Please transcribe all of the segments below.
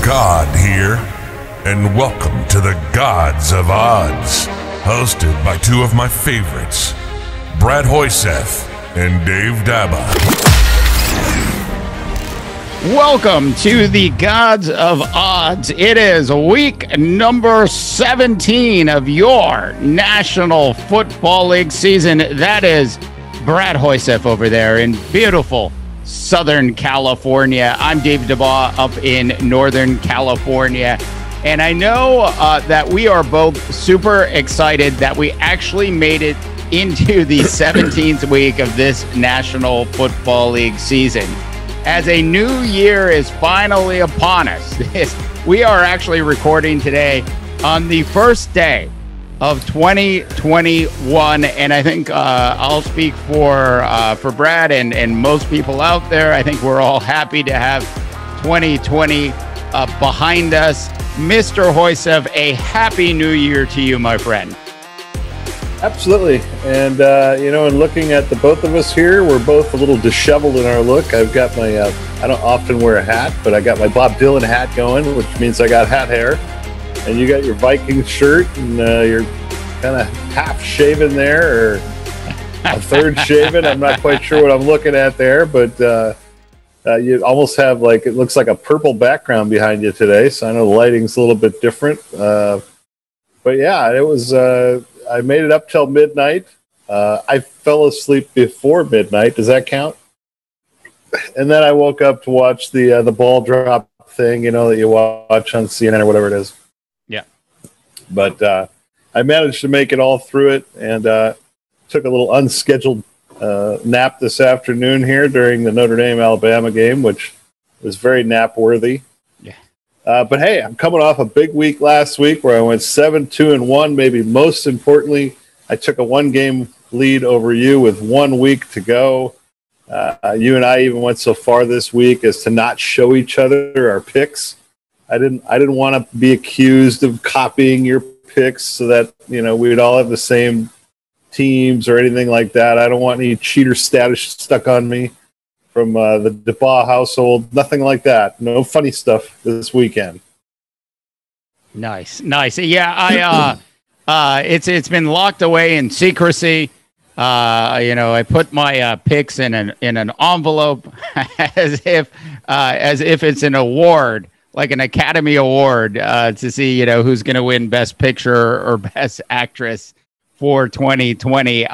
God here, and welcome to the Gods of Odds, hosted by two of my favorites, Brad Hoiseth and Dave Dabbah. Welcome to the Gods of Odds. It is week number 17 of your National Football League season. That is Brad Hoiseth over there in beautiful Southern California. I'm Dave Dabbah up in Northern California. And I know that we are both super excited that we actually made it into the 17th week of this National Football League season. As a new year is finally upon us, we are actually recording today on the first day of 2021, and I think I'll speak for Brad and most people out there. I think we're all happy to have 2020 behind us. Mr. Hoiseth, a happy new year to you, my friend. Absolutely. And, in looking at the both of us here, we're both a little disheveled in our look. I've got my, I don't often wear a hat, but I got my Bob Dylan hat going, which means I got hat hair. And you got your Vikings shirt, and you're kind of half shaven there, or a third shaven. I'm not quite sure what I'm looking at there, but you almost have it looks like a purple background behind you today. So I know the lighting's a little bit different. But yeah, it was... I made it up till midnight. I fell asleep before midnight. Does that count? And then I woke up to watch the ball drop thing, that you watch on CNN or whatever it is. Yeah. But I managed to make it all through it, and took a little unscheduled nap this afternoon here during the Notre Dame-Alabama game, which was very nap-worthy. But hey, I'm coming off a big week last week where I went 7-2-1. Maybe most importantly, I took a one-game lead over you with 1 week to go. You and I even went so far this week as to not show each other our picks. I didn't want to be accused of copying your picks so that we would all have the same teams or anything like that. I don't want any cheater status stuck on me from the Dabbah household. Nothing like that. No funny stuff this weekend. Nice. Yeah, it's been locked away in secrecy. I put my picks in an envelope as if it's an award, like an Academy Award, to see who's going to win Best Picture or Best Actress for 2020.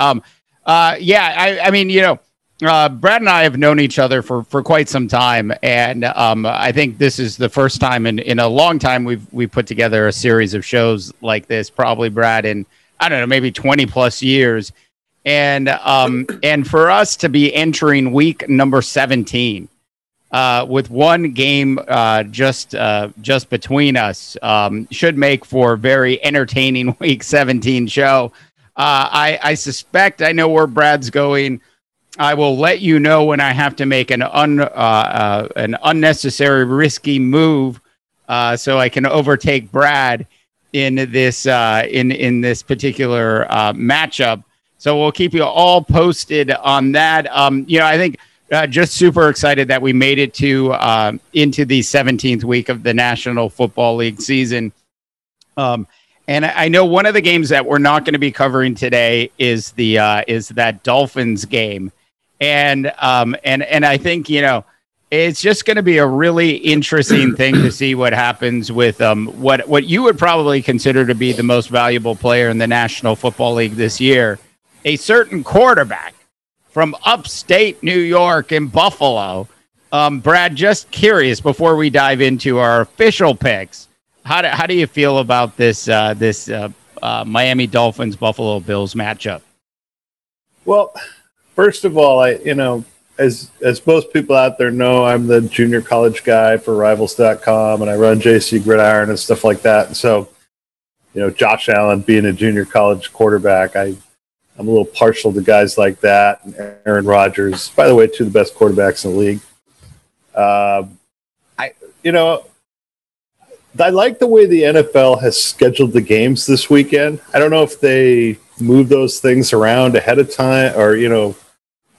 Brad and I have known each other for quite some time, and I think this is the first time in a long time we've put together a series of shows like this. Probably, Brad, in I don't know, maybe 20 plus years, and for us to be entering week number 17 with one game just between us should make for a very entertaining week 17 show. I suspect I know where Brad's going. I will let you know when I have to make an unnecessary risky move so I can overtake Brad in this this particular matchup. So we'll keep you all posted on that. I think just super excited that we made it to into the 17th week of the National Football League season. And I know one of the games that we're not going to be covering today is that Dolphins game. And I think, it's just going to be a really interesting thing to see what happens with what you would probably consider to be the most valuable player in the National Football League this year, a certain quarterback from upstate New York in Buffalo. Brad, just curious before we dive into our official picks, how do you feel about this Miami Dolphins Buffalo Bills matchup? Well, first of all, as most people out there know, I'm the junior college guy for Rivals.com, and I run JC Gridiron and stuff like that. And so, Josh Allen being a junior college quarterback, I'm a little partial to guys like that. And Aaron Rodgers, by the way, two of the best quarterbacks in the league. I like the way the NFL has scheduled the games this weekend. I don't know if they move those things around ahead of time or,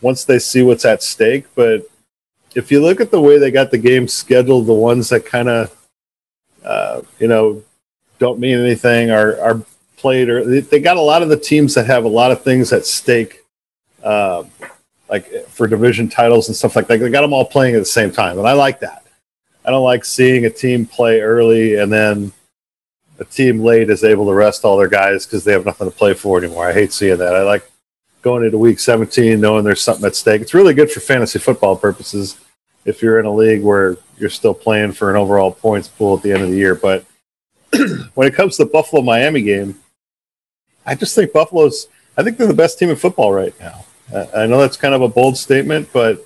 once they see what's at stake. But if you look at the way they got the games scheduled, the ones that kind of don't mean anything, are played, or they got a lot of the teams that have a lot of things at stake, like for division titles and stuff like that. They got them all playing at the same time, and I like that. I don't like seeing a team play early and then a team late is able to rest all their guys because they have nothing to play for anymore. I hate seeing that. I like going into week 17 knowing there's something at stake. It's really good for fantasy football purposes if you're in a league where you're still playing for an overall points pool at the end of the year. But when it comes to the Buffalo-Miami game, I just think I think they're the best team in football right now. I know that's kind of a bold statement, but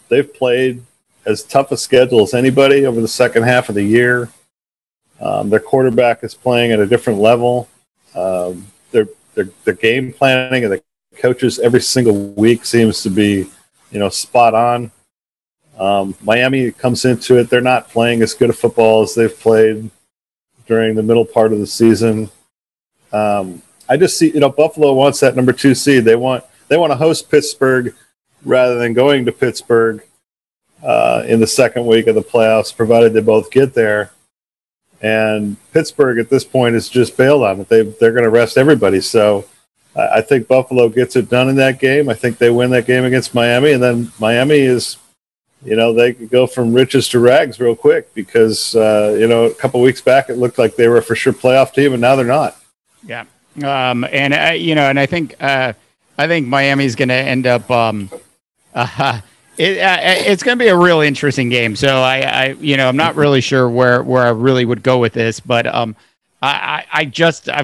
they've played as tough a schedule as anybody over the second half of the year. Their quarterback is playing at a different level. Their game planning and the coaches every single week seems to be, spot on. Miami comes into it. They're not playing as good a football as they've played during the middle part of the season. I just see, Buffalo wants that number 2 seed. They want to host Pittsburgh rather than going to Pittsburgh in the second week of the playoffs, provided they both get there. And Pittsburgh at this point is just bailed on it. They're going to rest everybody. So I think Buffalo gets it done in that game. I think they win that game against Miami. And then Miami is, they could go from riches to rags real quick because, a couple weeks back, it looked like they were a for sure playoff team, and now they're not. Yeah. And I think Miami's going to end up, it's going to be a really interesting game. So I'm not really sure where I really would go with this, but I've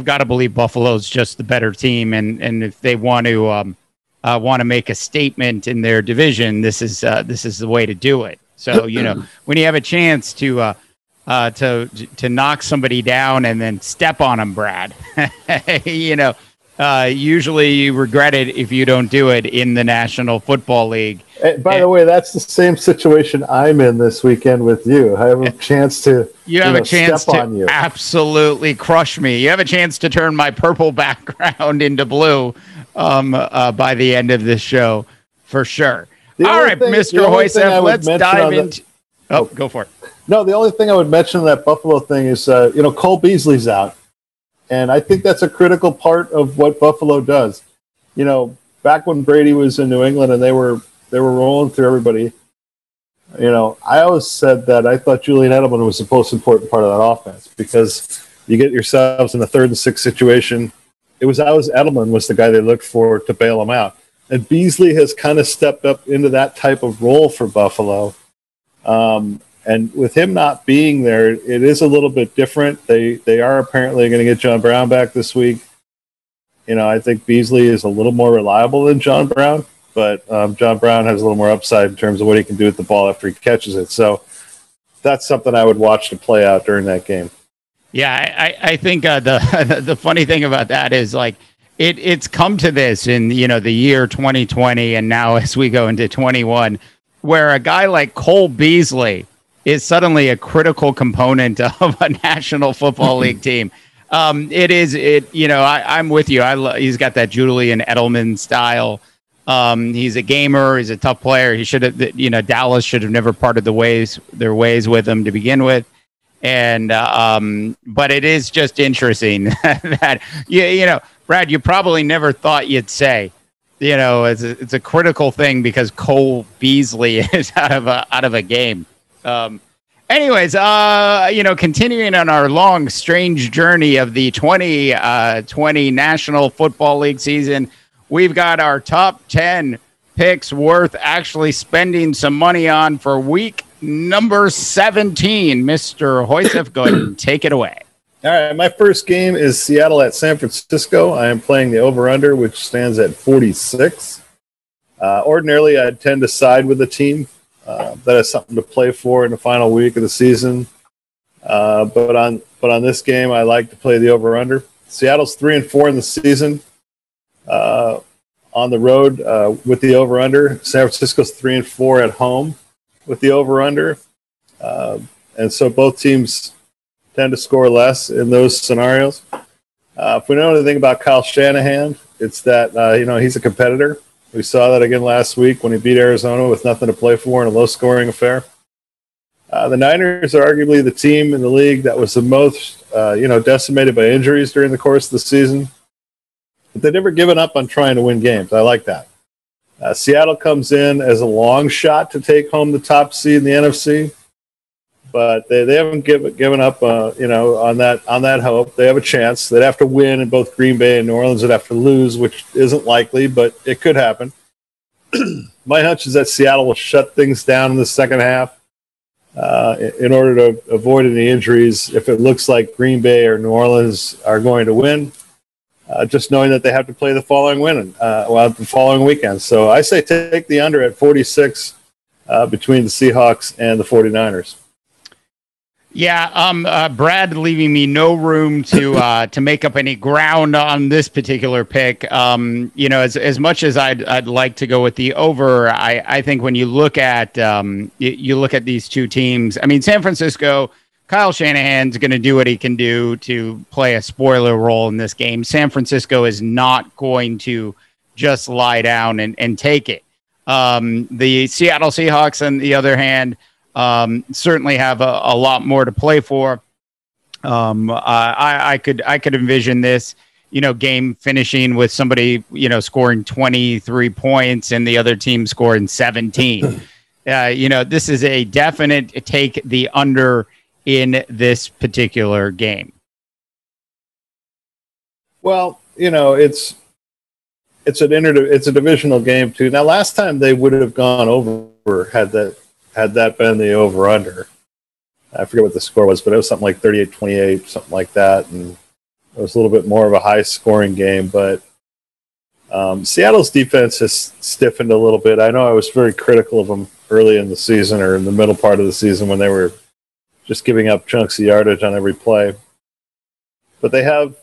got to believe Buffalo's just the better team, and if they want to make a statement in their division, this is the way to do it. So when you have a chance to knock somebody down and then step on them, Brad, usually you regret it if you don't do it in the National Football League. By the way, that's the same situation I'm in this weekend with you. I have a chance to step on you. Absolutely crush me. You have a chance to turn my purple background into blue by the end of this show, for sure. All right, Mr. Hoiseth, let's dive into... go for it. No, the only thing I would mention on that Buffalo thing is, Cole Beasley's out. And I think that's a critical part of what Buffalo does. Back when Brady was in New England and they were rolling through everybody, I always said that I thought Julian Edelman was the most important part of that offense because you get yourselves in a 3rd and 6 situation. It was always Edelman was the guy they looked for to bail them out. And Beasley has kind of stepped up into that type of role for Buffalo. And with him not being there, it is a little bit different. They are apparently going to get John Brown back this week. I think Beasley is a little more reliable than John Brown, but John Brown has a little more upside in terms of what he can do with the ball after he catches it. So that's something I would watch to play out during that game. Yeah, I think the funny thing about that is it's come to this in the year 2020, and now as we go into 21, where a guy like Cole Beasley is suddenly a critical component of a National Football League team. I'm with you. He's got that Julian Edelman style. He's a gamer. He's a tough player. He should have, Dallas should have never parted their ways with him to begin with. And, but it is just interesting that, Brad, you probably never thought you'd say, it's a critical thing because Cole Beasley is out of a game. Anyways, continuing on our long, strange journey of the 2020 National Football League season, we've got our top 10 picks worth actually spending some money on for week number 17. Mr. Hoiseth, go ahead and take it away. All right, my first game is Seattle at San Francisco. I am playing the over-under, which stands at 46. Ordinarily, I tend to side with the team. That is something to play for in the final week of the season. But on this game, I like to play the over/under. Seattle's 3-4 in the season on the road with the over/under. San Francisco's 3-4 at home with the over/under, and so both teams tend to score less in those scenarios. If we know anything about Kyle Shanahan, it's that he's a competitor. We saw that again last week when he beat Arizona with nothing to play for in a low-scoring affair. The Niners are arguably the team in the league that was the most, decimated by injuries during the course of the season. But they've never given up on trying to win games. I like that. Seattle comes in as a long shot to take home the top seed in the NFC, but they haven't given up, on that hope. They have a chance. They'd have to win, and both Green Bay and New Orleans would have to lose, which isn't likely, but it could happen. My hunch is that Seattle will shut things down in the second half in order to avoid any injuries. If it looks like Green Bay or New Orleans are going to win, just knowing that they have to play the following weekend. So I say take the under at 46 between the Seahawks and the 49ers. Yeah, Brad leaving me no room to make up any ground on this particular pick. As much as I'd like to go with the over, I think when you look at you look at these two teams, I mean, San Francisco, Kyle Shanahan's going to do what he can do to play a spoiler role in this game. San Francisco is not going to just lie down and take it. The Seattle Seahawks, on the other hand, certainly have a lot more to play for. I could envision this, game finishing with somebody, scoring 23 points and the other team scoring 17. This is a definite take the under in this particular game. Well, it's a divisional game too. Now, last time they would have gone over had that been the over-under. I forget what the score was, but it was something like 38-28, something like that, and it was a little bit more of a high-scoring game. But Seattle's defense has stiffened a little bit. I know I was very critical of them early in the season or in the middle part of the season when they were just giving up chunks of yardage on every play. But they have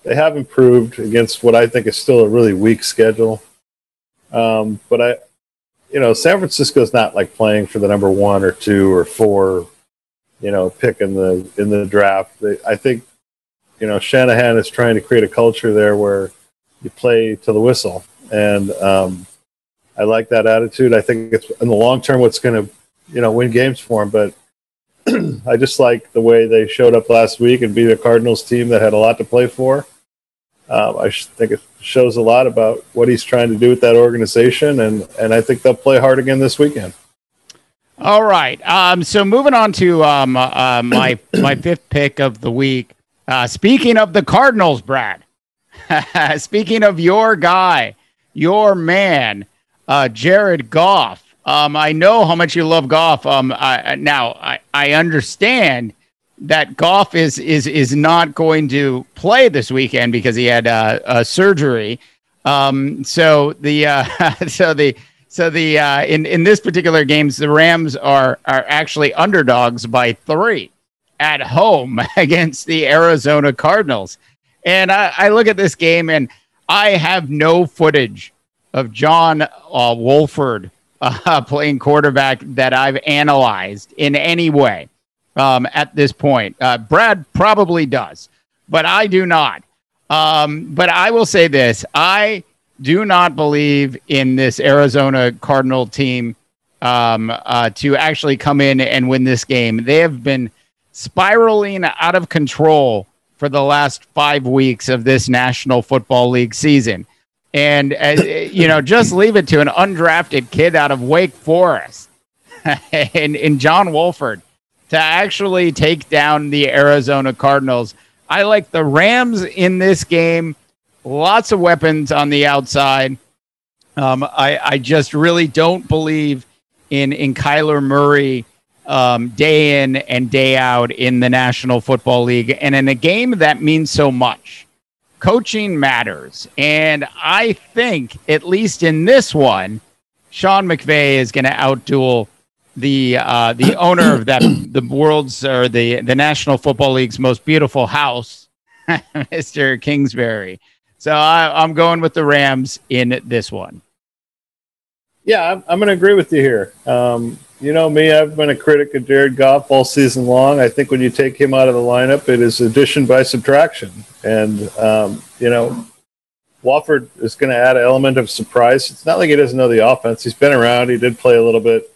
improved against what I think is still a really weak schedule. But San Francisco's not like playing for the number 1 or 2 or 4, pick in the draft. I think, Shanahan is trying to create a culture there where you play to the whistle. And I like that attitude. I think it's in the long term what's going to, win games for him. But I just like the way they showed up last week and beat a Cardinals team that had a lot to play for. I think it shows a lot about what he's trying to do with that organization, and I think they'll play hard again this weekend. All right. So moving on to my fifth pick of the week. Speaking of the Cardinals, Brad. Speaking of your guy, your man, Jared Goff. I know how much you love Goff. I understand that Goff is not going to play this weekend because he had a surgery. In this particular games, the Rams are actually underdogs by 3 at home against the Arizona Cardinals. And I look at this game and I have no footage of John Wolford playing quarterback that I've analyzed in any way. At this point, Brad probably does, but I do not. But I will say this: I do not believe in this Arizona Cardinal team to actually come in and win this game. They have been spiraling out of control for the last 5 weeks of this National Football League season, and just leave it to an undrafted kid out of Wake Forest in John Wolford to actually take down the Arizona Cardinals. I like the Rams in this game. Lots of weapons on the outside. I just really don't believe in Kyler Murray day in and day out in the National Football League. And in a game that means so much, coaching matters. And I think, at least in this one, Sean McVay is going to outduel the owner of the world's or the National Football League's most beautiful house, Mr. Kingsbury. So I'm going with the Rams in this one. Yeah, I'm going to agree with you here. You know me, I've been a critic of Jared Goff all season long. I think when you take him out of the lineup, it is addition by subtraction. And, Wofford is going to add an element of surprise. It's not like he doesn't know the offense. He's been around. He did play a little bit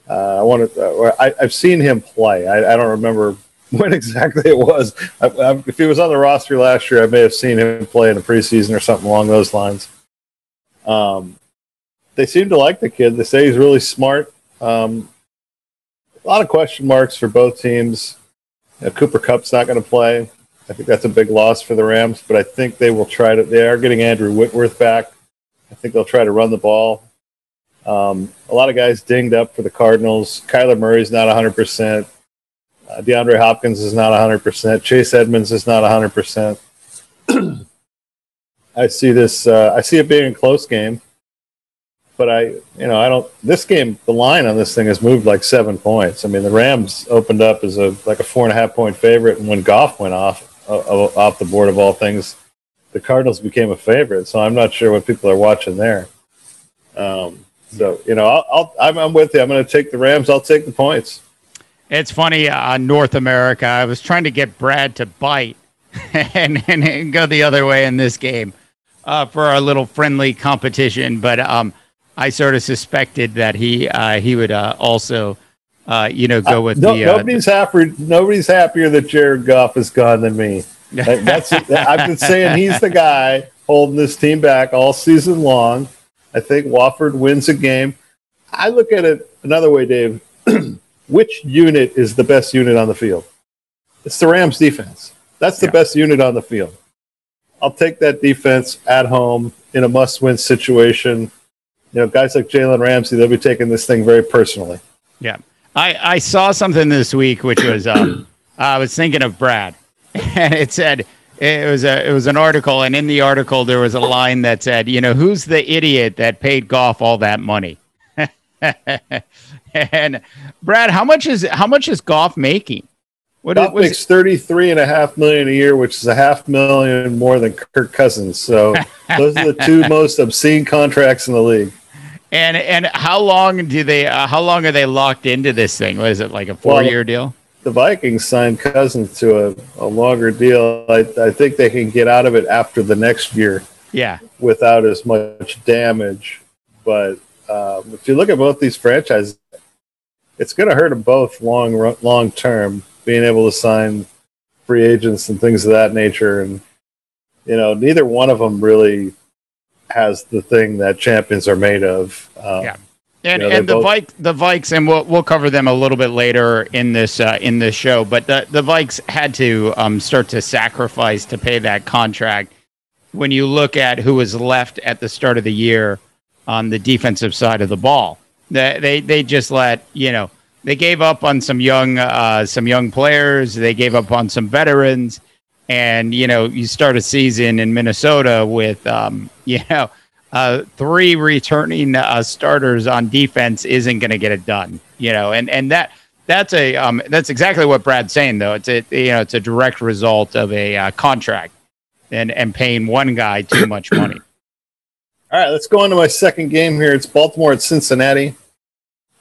I've seen him play. I don't remember when exactly it was. If he was on the roster last year, I may have seen him play in the preseason or something along those lines. They seem to like the kid. They say he's really smart. A lot of question marks for both teams. Cooper Kupp's not going to play. I think that's a big loss for the Rams, but I think they will try to. They are getting Andrew Whitworth back. I think they'll try to run the ball. A lot of guys dinged up for the Cardinals. Kyler Murray's not 100%. DeAndre Hopkins is not 100%. Chase Edmonds is not 100%. I see this. I see it being a close game, but I don't. This game, the line on this thing has moved like 7 points. I mean, the Rams opened up as a 4.5 point favorite, and when Goff went off the board of all things, the Cardinals became a favorite. So I'm not sure what people are watching there. I'm with you. I'm going to take the Rams. I'll take the points. It's funny, North America. I was trying to get Brad to bite and go the other way in this game for our little friendly competition, but I sort of suspected that he would also nobody's happier that Jared Goff is gone than me. I've been saying he's the guy holding this team back all season long. I think Wofford wins a game. I look at it another way, Dave. Which unit is the best unit on the field? It's the Rams defense. That's the best unit on the field. I'll take that defense at home in a must-win situation. Guys like Jalen Ramsey, they'll be taking this thing very personally. Yeah. I saw something this week, which was I was thinking of Brad, and it said it was an article, and in the article there was a line that said, who's the idiot that paid Goff all that money? And Brad, how much is Goff making? Goff makes $33.5 million a year, which is $500,000 more than Kirk Cousins. So those are the two most obscene contracts in the league. And how long are they locked into this thing? What is it, like a 4-year deal? The Vikings signed Cousins to a longer deal. I think they can get out of it after the next year. Yeah, without as much damage. But if you look at both these franchises, it's going to hurt them both long term, being able to sign free agents and things of that nature. And, neither one of them really has the thing that champions are made of. And the Vikes, and we'll cover them a little bit later in this show, but the Vikes had to start to sacrifice to pay that contract. When you look at who was left at the start of the year on the defensive side of the ball, they just let, they gave up on some young players. They gave up on some veterans, and you start a season in Minnesota with 3 returning starters on defense isn't going to get it done. And that's exactly what Brad's saying, though. It's a direct result of a contract and paying one guy too much money. All right, let's go on to my second game here. It's Baltimore and Cincinnati.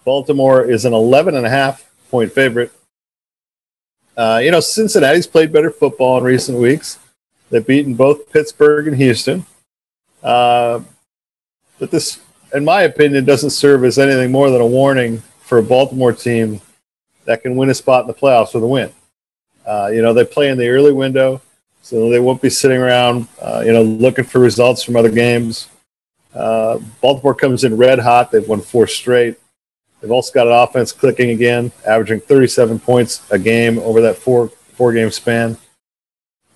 Baltimore is an 11.5 point favorite. Cincinnati's played better football in recent weeks. They've beaten both Pittsburgh and Houston. But this, in my opinion, doesn't serve as anything more than a warning for a Baltimore team that can win a spot in the playoffs with a win. They play in the early window, so they won't be sitting around, looking for results from other games. Baltimore comes in red hot. They've won 4 straight. They've also got an offense clicking again, averaging 37 points a game over that four-game span.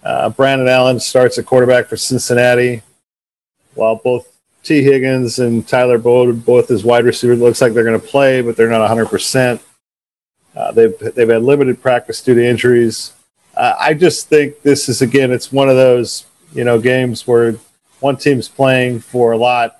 Brandon Allen starts at quarterback for Cincinnati, while both T. Higgins and Tyler Boyd, both as wide receivers, looks like they're going to play, but they're not 100%. They've had limited practice due to injuries. I just think this is, again, it's one of those games where one team's playing for a lot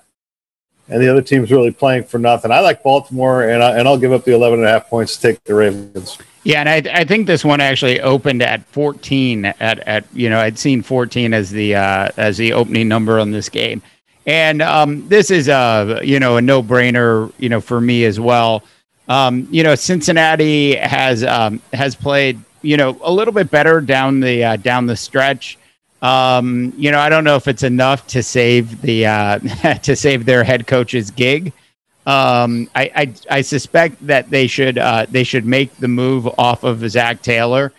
and the other team's really playing for nothing. I like Baltimore, and I'll give up the 11.5 points to take the Ravens. Yeah, and I think this one actually opened at 14. I'd seen 14 as the opening number on this game, and this is a no-brainer for me as well. Cincinnati has played a little bit better down the stretch. I don't know if it's enough to save their head coach's gig. I suspect that they should make the move off of Zach Taylor.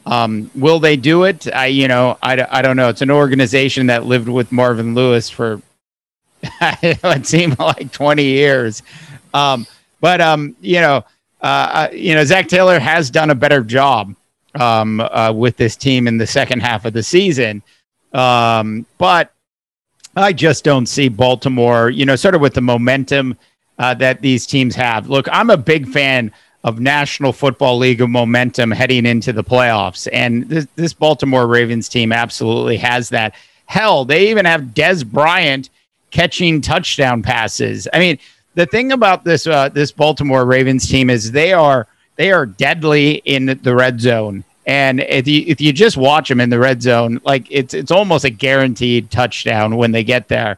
Will they do it? I don't know. It's an organization that lived with Marvin Lewis for it seemed like 20 years. Zach Taylor has done a better job with this team in the second half of the season. But I just don't see Baltimore, sort of with the momentum that these teams have. Look, I'm a big fan of National Football League of momentum heading into the playoffs. And this Baltimore Ravens team absolutely has that. Hell, they even have Dez Bryant catching touchdown passes. I mean, the thing about this Baltimore Ravens team is they are deadly in the red zone. And if you just watch them in the red zone, like it's almost a guaranteed touchdown when they get there.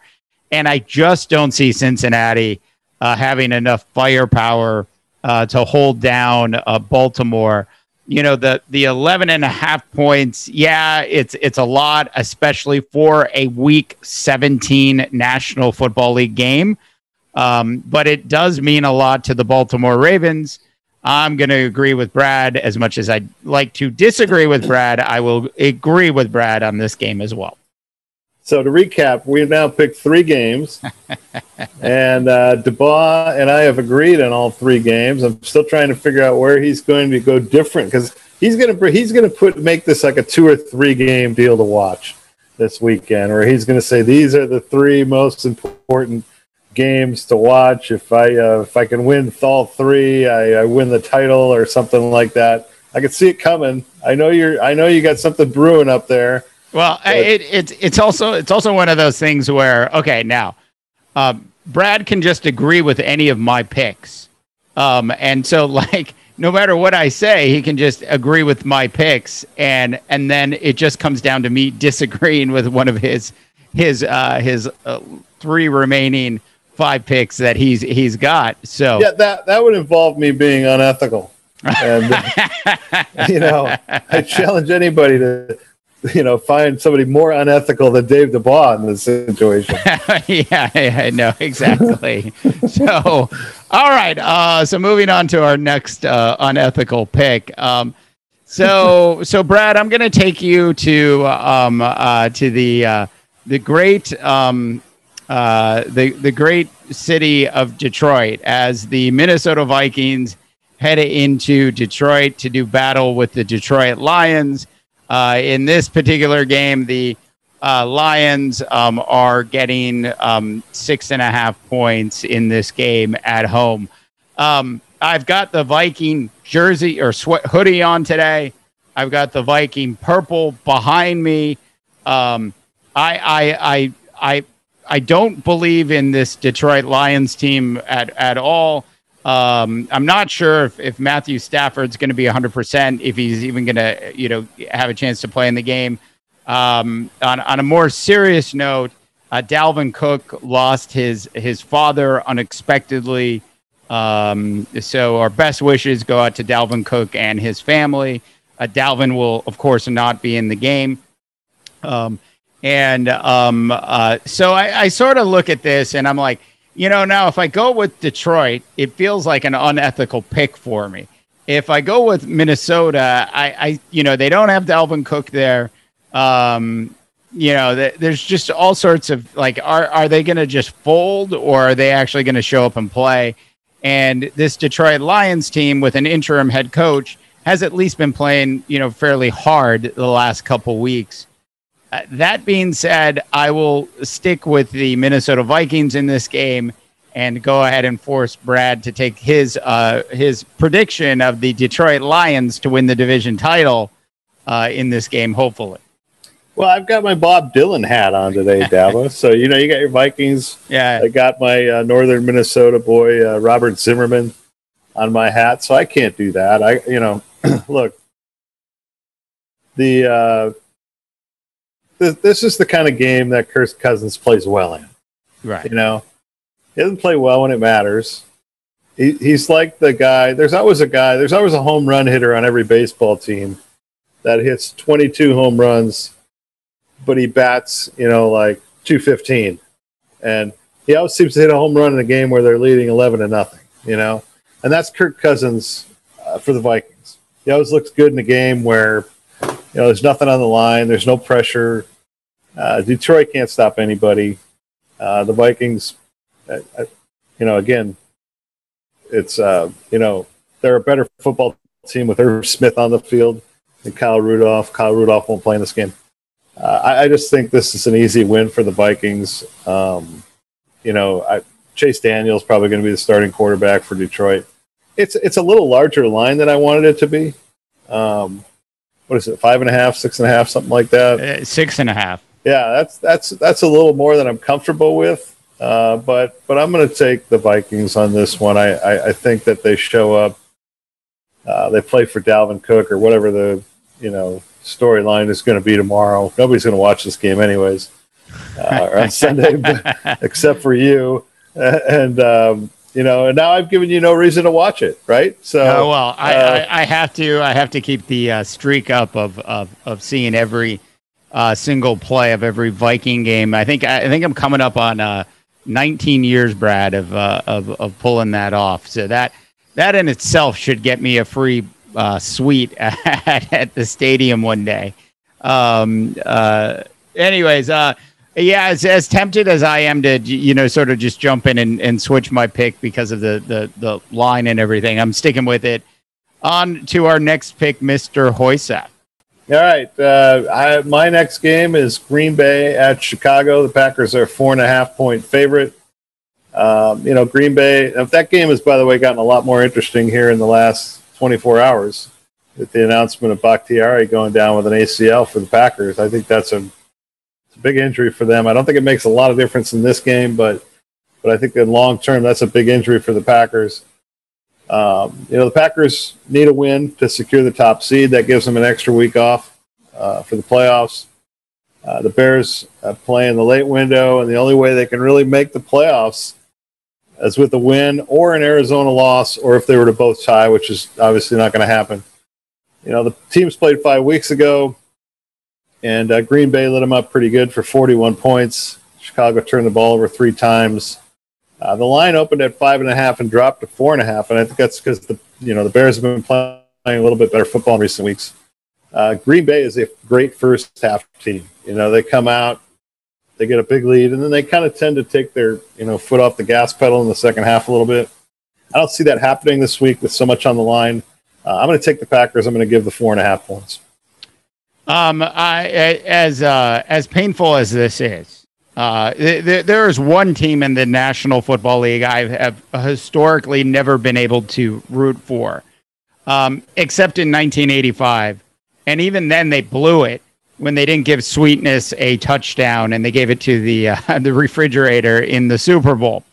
And I just don't see Cincinnati having enough firepower to hold down Baltimore. The 11.5 points. Yeah, it's a lot, especially for a Week 17 National Football League game. But it does mean a lot to the Baltimore Ravens. I'm going to agree with Brad. As much as I'd like to disagree with Brad, I will agree with Brad on this game as well. So to recap, we've now picked 3 games, and Dabbah and I have agreed on all 3 games. I'm still trying to figure out where he's going to go different, because he's going to make this like a 2 or 3 game deal to watch this weekend, where he's going to say these are the 3 most important games to watch. If I can win all 3, I win the title or something like that. I can see it coming. I know you got something brewing up there. Well, it's also one of those things where, okay, now Brad can just agree with any of my picks, and so like no matter what I say, he can just agree with my picks, and then it just comes down to me disagreeing with one of his 3 remaining 5 picks that he's got. So yeah, that would involve me being unethical, and I challenge anybody to find somebody more unethical than Dave Dabbah in this situation. yeah, I know exactly. So, all right. So moving on to our next unethical pick. So Brad, I'm going to take you to the great city of Detroit, as the Minnesota Vikings head into Detroit to do battle with the Detroit Lions. In this particular game, the Lions are getting 6.5 points in this game at home. I've got the Viking jersey or hoodie on today. I've got the Viking purple behind me. I don't believe in this Detroit Lions team at all. I'm not sure if Matthew Stafford's going to be 100%, if he's even going to, have a chance to play in the game. On a more serious note, Dalvin Cook lost his father unexpectedly. So our best wishes go out to Dalvin Cook and his family. Dalvin will, of course, not be in the game. So I sort of look at this and I'm like, now if I go with Detroit, it feels like an unethical pick for me. If I go with Minnesota, I they don't have Dalvin Cook there. There's just all sorts of like, are they going to just fold, or are they actually going to show up and play? And this Detroit Lions team with an interim head coach has at least been playing, fairly hard the last couple weeks. That being said, I will stick with the Minnesota Vikings in this game and go ahead and force Brad to take his prediction of the Detroit Lions to win the division title in this game, hopefully. Well, I've got my Bob Dylan hat on today, Dabbah. So, you got your Vikings. Yeah. I got my northern Minnesota boy, Robert Zimmerman, on my hat. So I can't do that. Look, this is the kind of game that Kirk Cousins plays well in. Right. He doesn't play well when it matters. He's like the guy. There's always a home run hitter on every baseball team that hits 22 home runs, but he bats, like 215. And he always seems to hit a home run in a game where they're leading 11-0, and that's Kirk Cousins for the Vikings. He always looks good in a game where, there's nothing on the line. There's no pressure. Detroit can't stop anybody. The Vikings, again, it's, they're a better football team with Irv Smith on the field than Kyle Rudolph. Kyle Rudolph won't play in this game. I just think this is an easy win for the Vikings. Chase Daniel's probably going to be the starting quarterback for Detroit. It's a little larger line than I wanted it to be. What is it, 5.5, 6.5, something like that? 6.5. Yeah, that's a little more than I'm comfortable with. But I'm going to take the Vikings on this one. I think that they show up. They play for Dalvin Cook or whatever the storyline is going to be tomorrow. Nobody's going to watch this game anyways, or on Sunday, except for you. And now I've given you no reason to watch it, right? So, I have to keep the streak up of seeing every single play of every Viking game. I think I'm coming up on 19 years, Brad, of pulling that off. So that in itself should get me a free suite at the stadium one day. Anyways, as tempted as I am to, sort of just jump in and switch my pick because of the line and everything, I'm sticking with it. On to our next pick, Mr. Hoiseth. All right. My next game is Green Bay at Chicago. The Packers are 4.5-point favorite. Green Bay, if that game has, by the way, gotten a lot more interesting here in the last 24 hours with the announcement of Bakhtiari going down with an ACL for the Packers. I think that's a big injury for them. I don't think it makes a lot of difference in this game, but I think in long term, that's a big injury for the Packers. The Packers need a win to secure the top seed. That gives them an extra week off for the playoffs. The Bears play in the late window, and the only way they can really make the playoffs is with a win or an Arizona loss, or if they were to both tie, which is obviously not going to happen. The teams played 5 weeks ago, and Green Bay lit them up pretty good for 41 points. Chicago turned the ball over 3 times. The line opened at 5.5 and dropped to 4.5, and I think that's because the Bears have been playing a little bit better football in recent weeks. Green Bay is a great first half team. They come out, they get a big lead, and then they kind of tend to take their foot off the gas pedal in the second half a little bit. I don't see that happening this week with so much on the line. I'm going to take the Packers. I'm going to give the 4.5 points. As painful as this is, there is one team in the National Football League I have historically never been able to root for, except in 1985. And even then they blew it when they didn't give Sweetness a touchdown and they gave it to the refrigerator in the Super Bowl.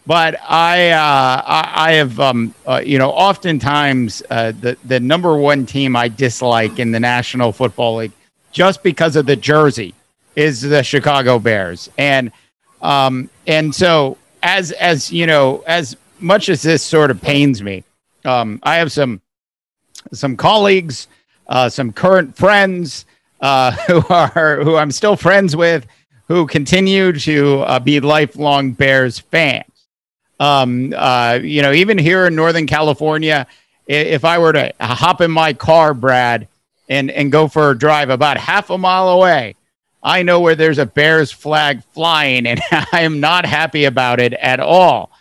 But I have, oftentimes the number one team I dislike in the National Football League, just because of the jersey, is the Chicago Bears. And so as much as this sort of pains me, I have some colleagues, some current friends who I'm still friends with, who continue to be lifelong Bears fans. Even here in Northern California, if I were to hop in my car, Brad, and go for a drive about half a mile away, I know where there's a Bears flag flying, and I am not happy about it at all.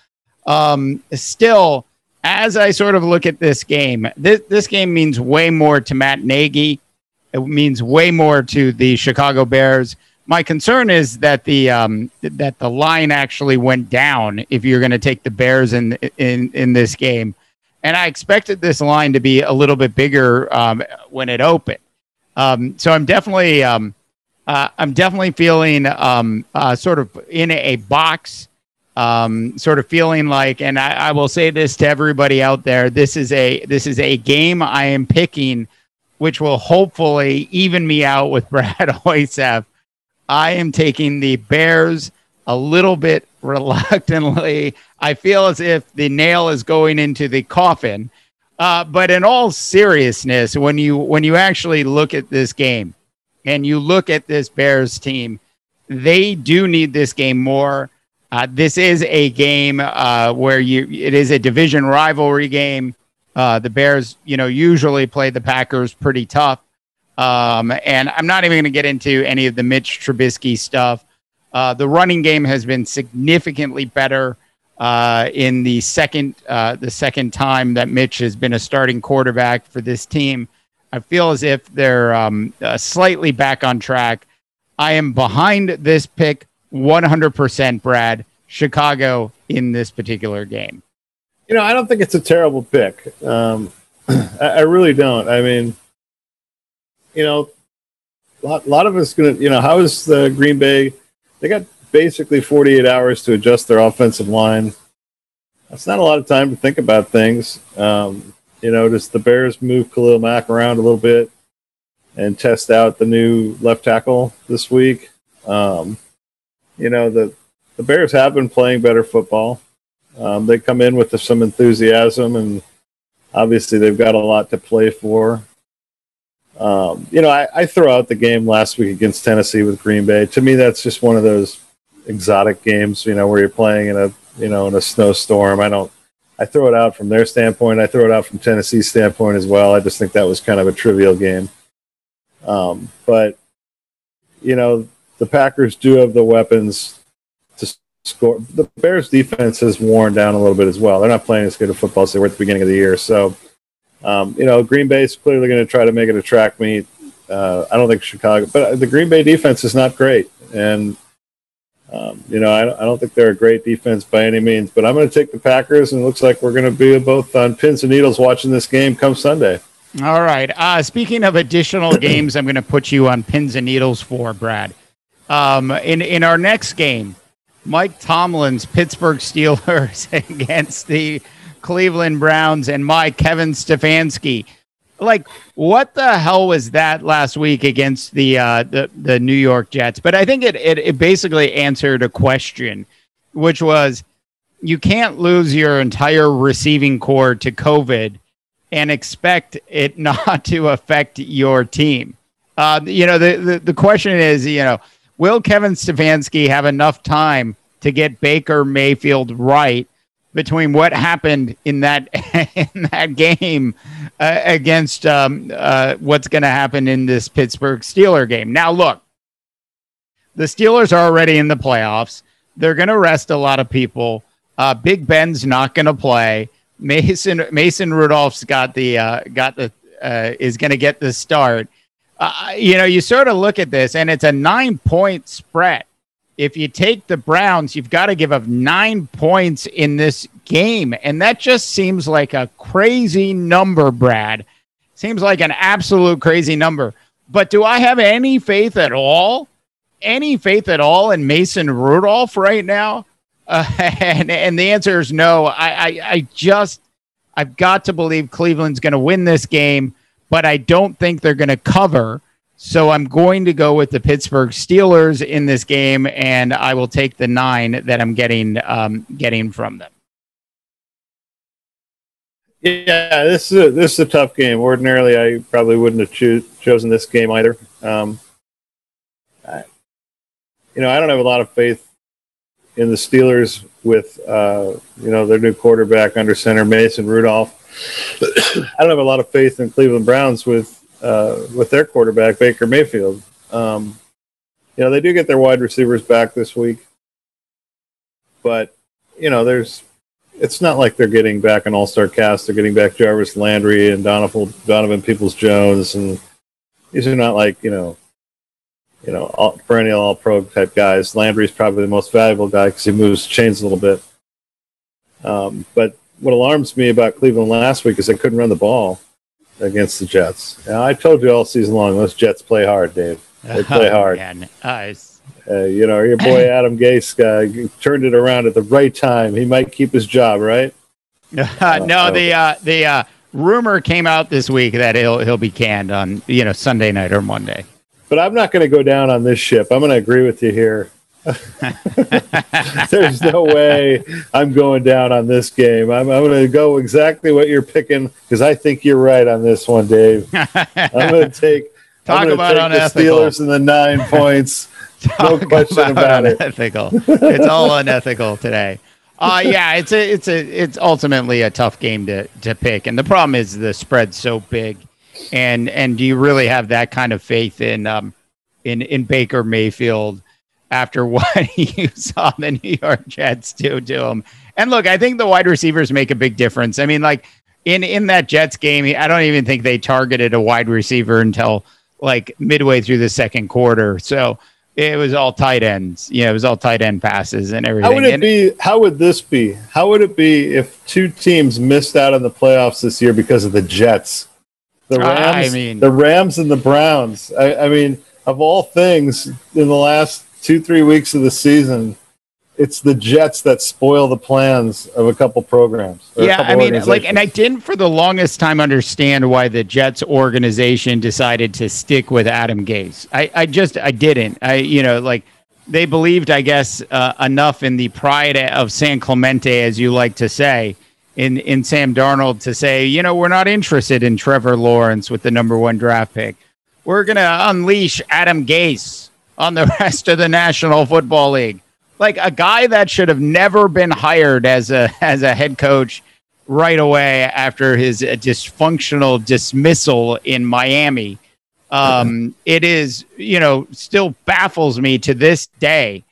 Still, as I sort of look at this game, this game means way more to Matt Nagy. It means way more to the Chicago Bears. My concern is that the line actually went down if you're going to take the Bears in this game, and I expected this line to be a little bit bigger when it opened. So I'm definitely feeling sort of in a box, sort of feeling like, and I will say this to everybody out there: this is a game I am picking, which will hopefully even me out with Brad Hoiseth. I am taking the Bears a little bit reluctantly. I feel as if the nail is going into the coffin. But in all seriousness, when you actually look at this game and you look at this Bears team, they do need this game more This is a game where it is a division rivalry game. The Bears, usually play the Packers pretty tough. And I'm not even going to get into any of the Mitch Trubisky stuff. The running game has been significantly better in the second time that Mitch has been a starting quarterback for this team. I feel as if they're slightly back on track. I am behind this pick 100%, Brad. Chicago in this particular game. I don't think it's a terrible pick. I really don't. I mean, a lot of us going to, how is the Green Bay? They got basically 48 hours to adjust their offensive line. That's not a lot of time to think about things. Does the Bears move Khalil Mack around a little bit and test out the new left tackle this week? The Bears have been playing better football. They come in with some enthusiasm, and obviously they've got a lot to play for. I throw out the game last week against Tennessee with Green Bay. To me, that's just one of those exotic games, where you're playing in a snowstorm. I throw it out from their standpoint. I throw it out from Tennessee's standpoint as well. I just think that was kind of a trivial game. But the Packers do have the weapons to score. The Bears defense has worn down a little bit as well. They're not playing as good a football as they were at the beginning of the year. So, Green Bay is clearly going to try to make it a track meet. I don't think Chicago, but the Green Bay defense is not great. And, I don't think they're a great defense by any means, but I'm going to take the Packers, and it looks like we're going to be both on pins and needles watching this game come Sunday. All right. Speaking of additional games, I'm going to put you on pins and needles for, Brad. In our next game, Mike Tomlin's Pittsburgh Steelers against the Cleveland Browns, and my Kevin Stefanski. Like, what the hell was that last week against the New York Jets? But I think it basically answered a question, which was, you can't lose your entire receiving core to COVID and expect it not to affect your team. The question is, will Kevin Stefanski have enough time to get Baker Mayfield right between what happened in that game against what's going to happen in this Pittsburgh Steeler game? Now, look, the Steelers are already in the playoffs. They're going to rest a lot of people. Big Ben's not going to play. Mason Rudolph's is going to get the start. You sort of look at this, and it's a 9-point spread. If you take the Browns, you've got to give up 9 points in this game. And that just seems like a crazy number, Brad. Seems like an absolute crazy number. But do I have any faith at all? Any faith at all in Mason Rudolph right now? And the answer is no. I've got to believe Cleveland's going to win this game, but I don't think they're going to cover. So I'm going to go with the Pittsburgh Steelers in this game, and I will take the 9 that I'm getting from them. Yeah, this is a tough game. Ordinarily, I probably wouldn't have chosen this game either. I don't have a lot of faith in the Steelers with their new quarterback under center, Mason Rudolph. I don't have a lot of faith in Cleveland Browns with their quarterback, Baker Mayfield. They do get their wide receivers back this week, but it's not like they're getting back an all-star cast. They're getting back Jarvis Landry and Donovan Peoples-Jones, and these are not like perennial all-pro type guys. Landry's probably the most valuable guy because he moves chains a little bit. But what alarms me about Cleveland last week is they couldn't run the ball against the Jets. Now, I told you all season long, those Jets play hard, Dave. They play hard. Your boy Adam Gase turned it around at the right time. He might keep his job, right? The rumor came out this week that he'll be canned on Sunday night or Monday. But I'm not going to go down on this ship. I'm going to agree with you here. There's no way I'm going down on this game. I'm going to go exactly what you're picking because I think you're right on this one, Dave. I'm going to take the Steelers and the 9 points. No question about it. Unethical. It's all unethical today. Yeah, it's ultimately a tough game to pick, and the problem is the spread's so big, and do you really have that kind of faith in Baker Mayfield after what you saw the New York Jets do to him? And look, I think the wide receivers make a big difference. I mean, like in that Jets game, I don't even think they targeted a wide receiver until like midway through the second quarter. So it was all tight ends. It was all tight end passes and everything. How would it be? How would this be? How would it be if two teams missed out on the playoffs this year because of the Jets? The Rams, the Rams and the Browns. I mean, of all things, in the last 2-3 weeks of the season, it's the Jets that spoil the plans of a couple programs. Yeah, I mean, and I didn't for the longest time understand why the Jets organization decided to stick with Adam Gase. I didn't. They believed, I guess, enough in the pride of San Clemente, as you like to say, in Sam Darnold to say, we're not interested in Trevor Lawrence with the number 1 draft pick. We're going to unleash Adam Gase on the rest of the National Football League. Like a guy that should have never been hired as a head coach right away after his dysfunctional dismissal in Miami. It is, still baffles me to this day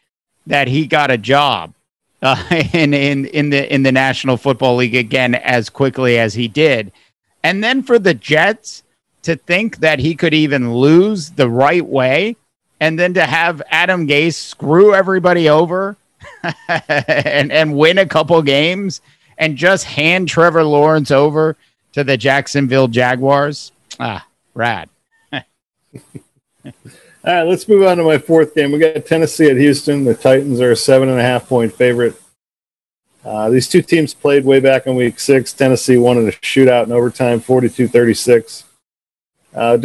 that he got a job in the National Football League again as quickly as he did. And then for the Jets to think that he could even lose the right way, and then to have Adam Gase screw everybody over and win a couple games and just hand Trevor Lawrence over to the Jacksonville Jaguars. Rad. All right, let's move on to my fourth game. We got Tennessee at Houston. The Titans are a 7.5-point favorite. These two teams played way back in week 6. Tennessee won in a shootout in overtime, 42-36. A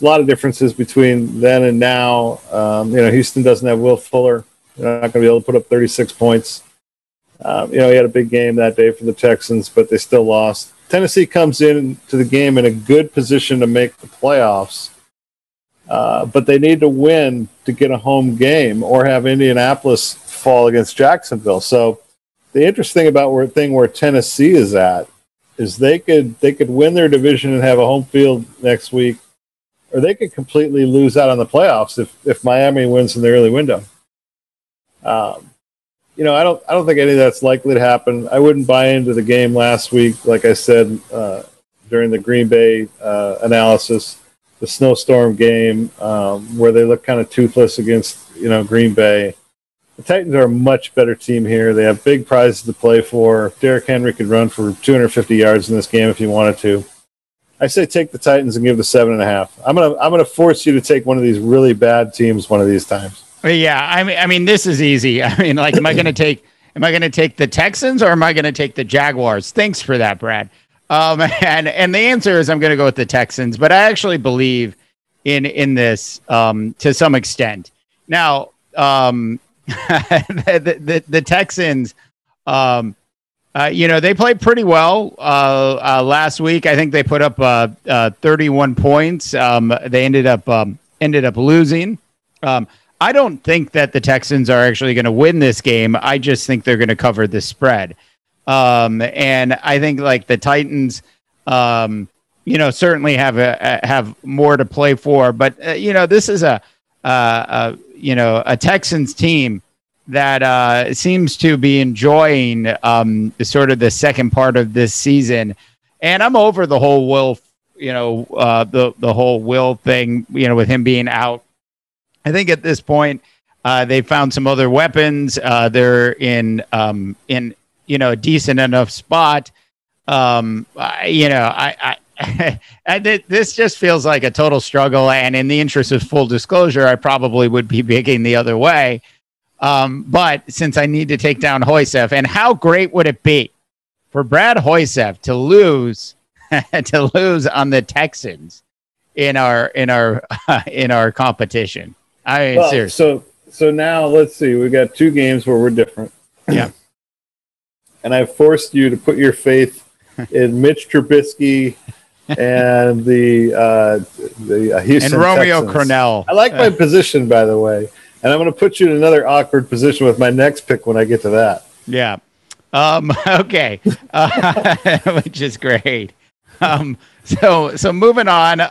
lot of differences between then and now. Houston doesn't have Will Fuller. They're not going to be able to put up 36 points. He had a big game that day for the Texans, but they still lost. Tennessee comes into the game in a good position to make the playoffs, but they need to win to get a home game or have Indianapolis fall against Jacksonville. So the interesting about where Tennessee is at is they could win their division and have a home field next week, or they could completely lose out on the playoffs if Miami wins in the early window. I don't think any of that's likely to happen. I wouldn't buy into the game last week, like I said during the Green Bay analysis, the snowstorm game where they look kind of toothless against Green Bay. The Titans are a much better team here. They have big prizes to play for. Derrick Henry could run for 250 yards in this game if he wanted to. I say take the Titans and give the 7.5. I'm gonna force you to take one of these really bad teams one of these times. Yeah, I mean, this is easy. I mean, like, am I gonna take the Texans or am I gonna take the Jaguars? Thanks for that, Brad. And the answer is I'm gonna go with the Texans, but I actually believe in this to some extent. Now, the Texans, they played pretty well last week. I think they put up 31 points. They ended up losing. I don't think that the Texans are actually going to win this game. I just think they're going to cover the spread. And I think like the Titans, certainly have more to play for. But this is a Texans team that seems to be enjoying sort of the second part of this season. And I'm over the whole Will, the whole Will thing, with him being out. I think at this point, they found some other weapons. They're in a decent enough spot. This just feels like a total struggle. And in the interest of full disclosure, I probably would be picking the other way. But since I need to take down Hoiseth, and how great would it be for Brad Hoiseth to lose on the Texans in our competition? Seriously. So now let's see. We got two games where we're different. Yeah. And I've forced you to put your faith in Mitch Trubisky and the Houston and Romeo Texans. Crennel. I like my position, by the way. And I'm going to put you in another awkward position with my next pick when I get to that. Yeah. Okay. Which is great. So moving on.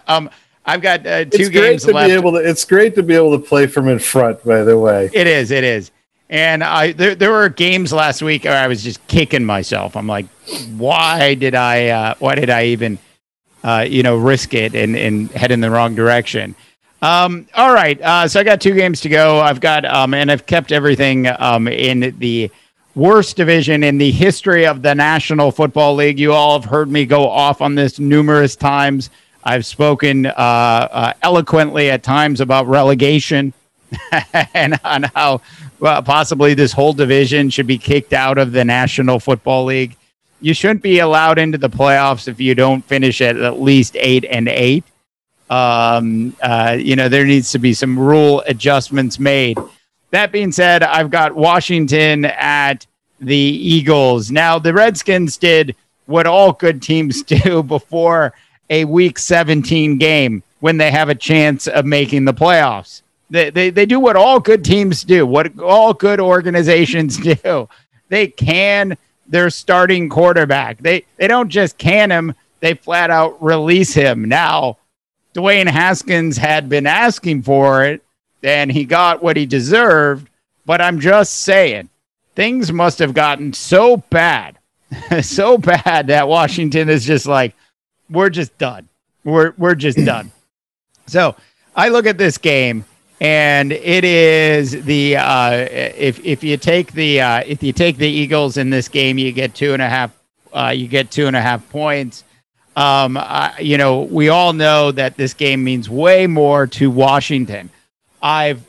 I've got two games left. It's great to be able to play from in front, by the way. It is. And there were games last week where I was just kicking myself. I'm like, why did I even, risk it and head in the wrong direction? All right. So I got 2 games to go. I've got, and I've kept everything in the worst division in the history of the National Football League. You all have heard me go off on this numerous times. I've spoken eloquently at times about relegation and on how possibly this whole division should be kicked out of the National Football League. You shouldn't be allowed into the playoffs if you don't finish at least 8-8. There needs to be some rule adjustments made. That being said, I've got Washington at the Eagles. Now, the Redskins did what all good teams do before a Week 17 game when they have a chance of making the playoffs. They do what all good teams do, what all good organizations do. They can their starting quarterback. They don't just can him, they flat out release him. Now, Dwayne Haskins had been asking for it, and he got what he deserved. But I'm just saying, things must have gotten so bad, so bad that Washington is just like, we're just done. We're just done. So I look at this game, and it is the if you take the Eagles in this game, you get 2.5. You get 2.5 points. We all know that this game means way more to Washington. I've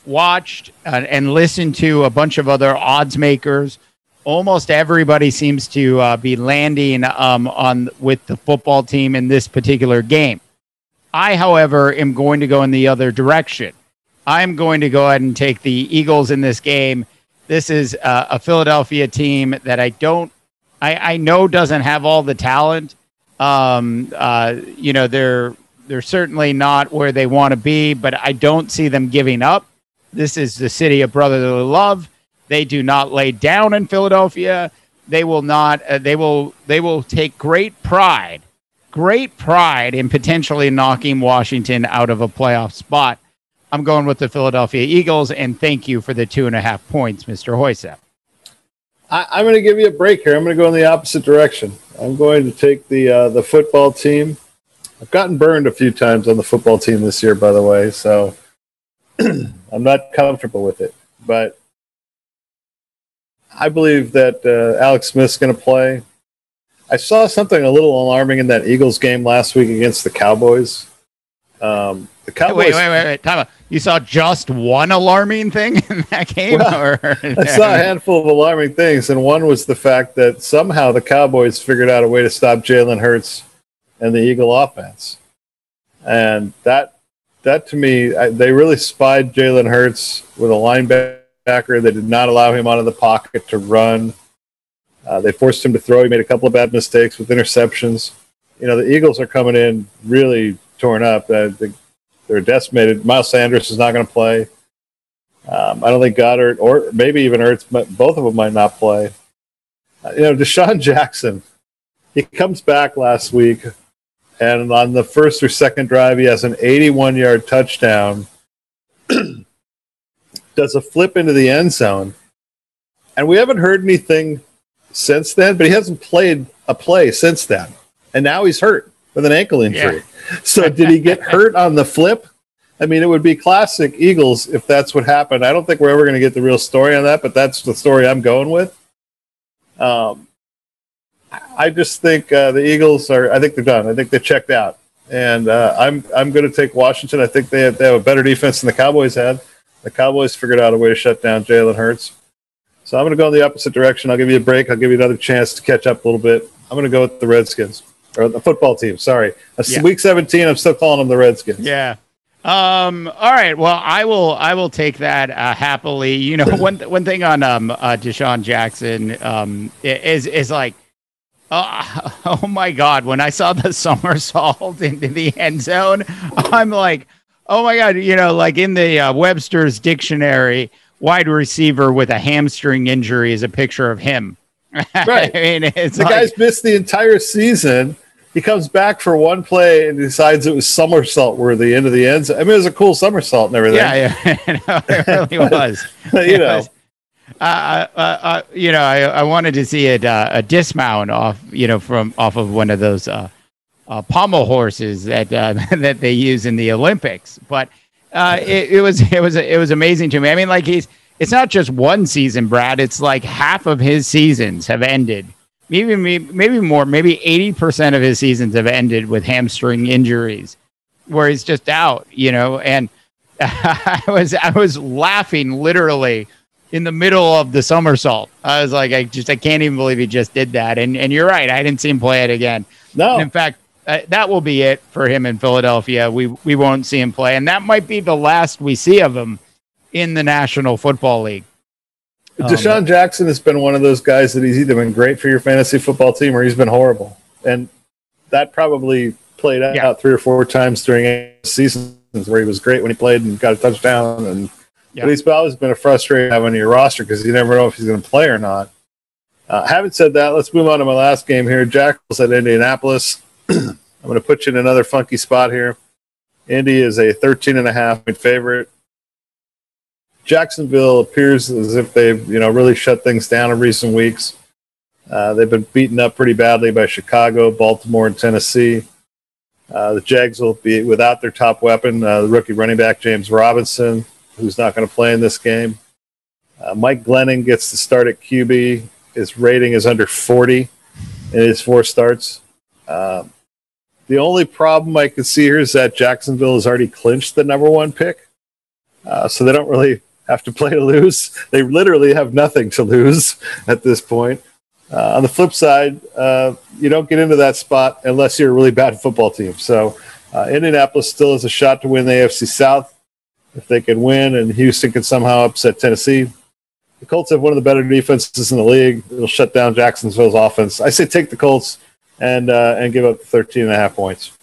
watched and listened to a bunch of other odds makers. Almost everybody seems to be landing with the football team in this particular game. I, however, am going to go in the other direction. I'm going to go ahead and take the Eagles in this game. This is a Philadelphia team that I know doesn't have all the talent. They're certainly not where they want to be, but I don't see them giving up. This is the city of brotherly love. They do not lay down in Philadelphia. They will not. They will take great pride in potentially knocking Washington out of a playoff spot. I'm going with the Philadelphia Eagles, and thank you for the 2.5 points, Mr. Hoiseth. I'm going to give you a break here. I'm going to go in the opposite direction. I'm going to take the football team. I've gotten burned a few times on the football team this year, by the way, so I'm not comfortable with it. But I believe that Alex Smith's going to play. I saw something a little alarming in that Eagles game last week against the Cowboys. The Cowboys. Wait. Time out. You saw just one alarming thing in that game? Well, I saw a handful of alarming things, and one was the fact that somehow the Cowboys figured out a way to stop Jalen Hurts and the Eagle offense. And that to me, they really spied Jalen Hurts with a linebacker. They did not allow him out of the pocket to run. They forced him to throw. He made a couple of bad mistakes with interceptions. The Eagles are coming in really torn up. They're decimated. Miles Sanders is not going to play. I don't think Goddard or maybe even Ertz, both of them might not play. Deshaun Jackson, he comes back last week, and on the first or second drive, he has an 81-yard touchdown, does a flip into the end zone, and we haven't heard anything since then, but he hasn't played a play since then, and now he's hurt with an ankle injury. Yeah. So did he get hurt on the flip? I mean, it would be classic Eagles if that's what happened. I don't think we're ever going to get the real story on that, but that's the story I'm going with. I just think the Eagles I think they're done. I think they checked out. And I'm going to take Washington. I think they have a better defense than the Cowboys had. The Cowboys figured out a way to shut down Jalen Hurts. So I'm going to go in the opposite direction. I'll give you a break. I'll give you another chance to catch up a little bit. I'm going to go with the Redskins. Or the football team, sorry. Week 17, I'm still calling them the Redskins. Yeah. All right. Well, I will take that happily. One thing on Deshaun Jackson is like, oh my God, when I saw the somersault into the end zone, I'm like, Oh my God. Like in the Webster's dictionary, wide receiver with a hamstring injury is a picture of him. Right. I mean, it's the guy's missed the entire season. He comes back for one play and decides it was somersault worthy into the end zone. I mean, it was a cool somersault and everything. Yeah. It really was. I wanted to see a dismount off of one of those pommel horses that that they use in the Olympics. But it was amazing to me. I mean, like it's not just one season, Brad. It's like half of his seasons have ended. Maybe more. Maybe 80% of his seasons have ended with hamstring injuries, where he's just out. And I was laughing literally in the middle of the somersault. I was like, I can't even believe he just did that. And you're right. I didn't see him play it again. No. And in fact, that will be it for him in Philadelphia. We won't see him play. And that might be the last we see of him in the National Football League. Deshaun Jackson has been one of those guys that he's either been great for your fantasy football team or he's been horrible. And that probably played out 3 or 4 times during seasons where he was great when he played and got a touchdown. But he's always been a frustrating having your roster because you never know if he's going to play or not. Having said that, let's move on to my last game here. Jackals at Indianapolis. I'm going to put you in another funky spot here. Indy is a 13.5-point favorite. Jacksonville appears as if they've really shut things down in recent weeks. They've been beaten up pretty badly by Chicago, Baltimore, and Tennessee. The Jags will be without their top weapon, the rookie running back James Robinson, who's not going to play in this game. Mike Glennon gets to start at QB. His rating is under 40 in his 4 starts. The only problem I can see here is that Jacksonville has already clinched the number 1 pick. So they don't really have to play to lose. They literally have nothing to lose at this point. On the flip side, you don't get into that spot unless you're a really bad football team. So Indianapolis still has a shot to win the AFC South if they can win, and Houston can somehow upset Tennessee. The Colts have one of the better defenses in the league. It'll shut down Jacksonville's offense. I say take the Colts and give up 13.5 points.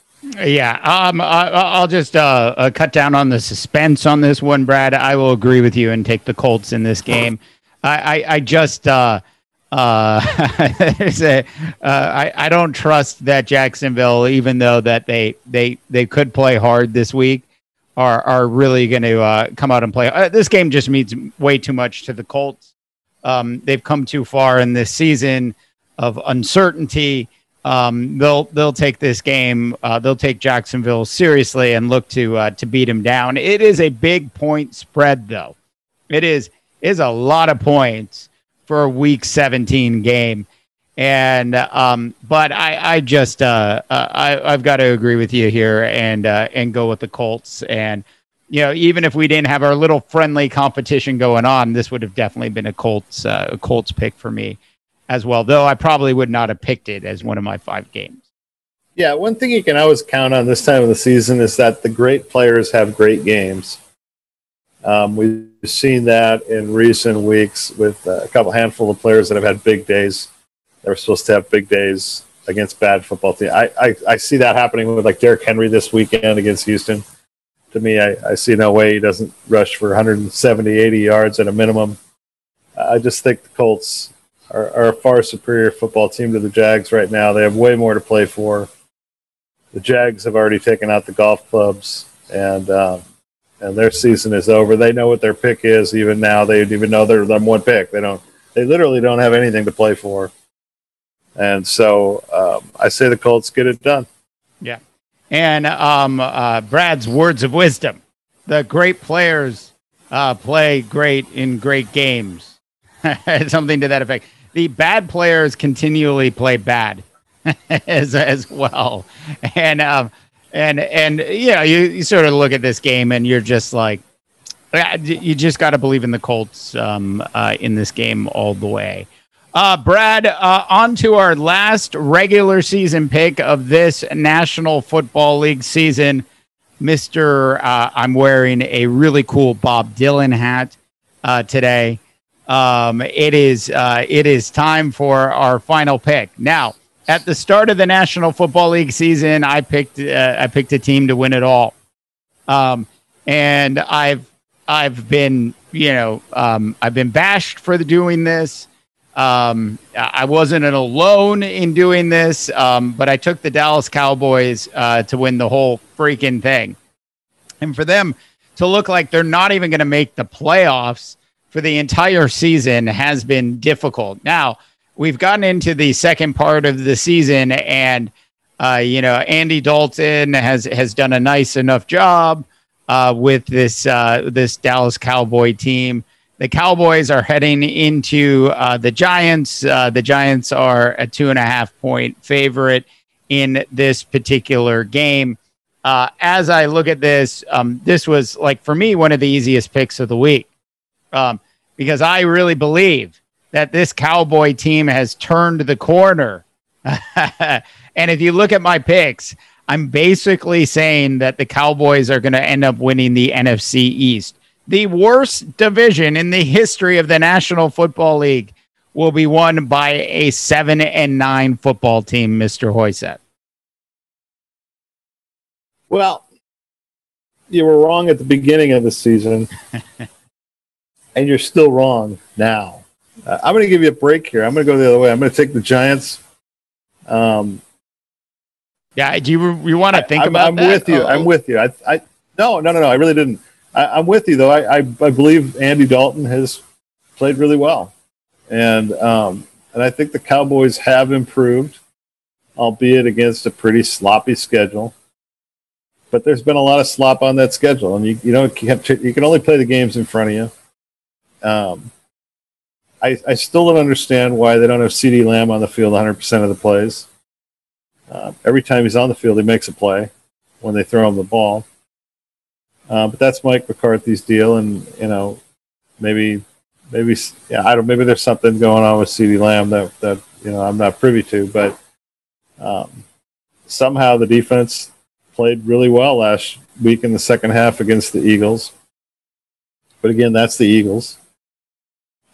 Yeah, I'll just cut down on the suspense on this one, Brad. I will agree with you and take the Colts in this game. I don't trust that Jacksonville, even though that they could play hard this week, are really going to come out and play. This game just means way too much to the Colts. They've come too far in this season of uncertainty. They'll take this game. They'll take Jacksonville seriously and look to beat him down. It is a big point spread, though. It is a lot of points for a Week 17 game, and but I've got to agree with you here and go with the Colts. And even if we didn't have our little friendly competition going on, this would have definitely been a Colts pick for me as well, though I probably would not have picked it as one of my 5 games. Yeah, one thing you can always count on this time of the season is that the great players have great games. We've seen that in recent weeks with a handful of players that have had big days. They were supposed to have big days against bad football teams. I see that happening with like Derrick Henry this weekend against Houston. To me, I see no way he doesn't rush for 170, 80 yards at a minimum. I just think the Colts are a far superior football team to the Jags right now. They have way more to play for. The Jags have already taken out the golf clubs, and their season is over. They know what their pick is. Even now, they even know their number 1 pick. They literally don't have anything to play for. And so I say the Colts get it done. Yeah. And Brad's words of wisdom: the great players play great in great games. Something to that effect. The bad players continually play bad as well. And you sort of look at this game and you're just like, you just got to believe in the Colts in this game all the way. Brad, on to our last regular season pick of this National Football League season. I'm wearing a really cool Bob Dylan hat today. It is time for our final pick. Now, at the start of the National Football League season, I picked a team to win it all. and I've been I've been bashed for doing this. I wasn't alone in doing this, but I took the Dallas Cowboys to win the whole freaking thing, and for them to look like they're not even going to make the playoffs for the entire season has been difficult. Now, we've gotten into the second part of the season, and Andy Dalton has done a nice enough job with this Dallas Cowboy team. The Cowboys are heading into the Giants. The Giants are a 2.5-point favorite in this particular game. As I look at this, this was, like, for me, one of the easiest picks of the week, because I really believe that this Cowboy team has turned the corner. And if you look at my picks, I'm basically saying that the Cowboys are going to end up winning the NFC East. The worst division in the history of the National Football League will be won by a 7-9 football team, Mr. Hoiseth. Well, you were wrong at the beginning of the season, and you're still wrong now. I'm going to give you a break here. I'm going to go the other way. I'm going to take the Giants. Yeah, do you want to think about that? I'm with you. I'm with you. No. I really didn't. I'm with you, though. I believe Andy Dalton has played really well, and I think the Cowboys have improved, albeit against a pretty sloppy schedule. But there's been a lot of slop on that schedule, and you can only play the games in front of you. I still don't understand why they don't have CeeDee Lamb on the field 100% of the plays. Every time he's on the field, he makes a play when they throw him the ball. But that's Mike McCarthy's deal, and maybe there's something going on with CeeDee Lamb that I'm not privy to. But somehow the defense played really well last week in the second half against the Eagles. But again, that's the Eagles.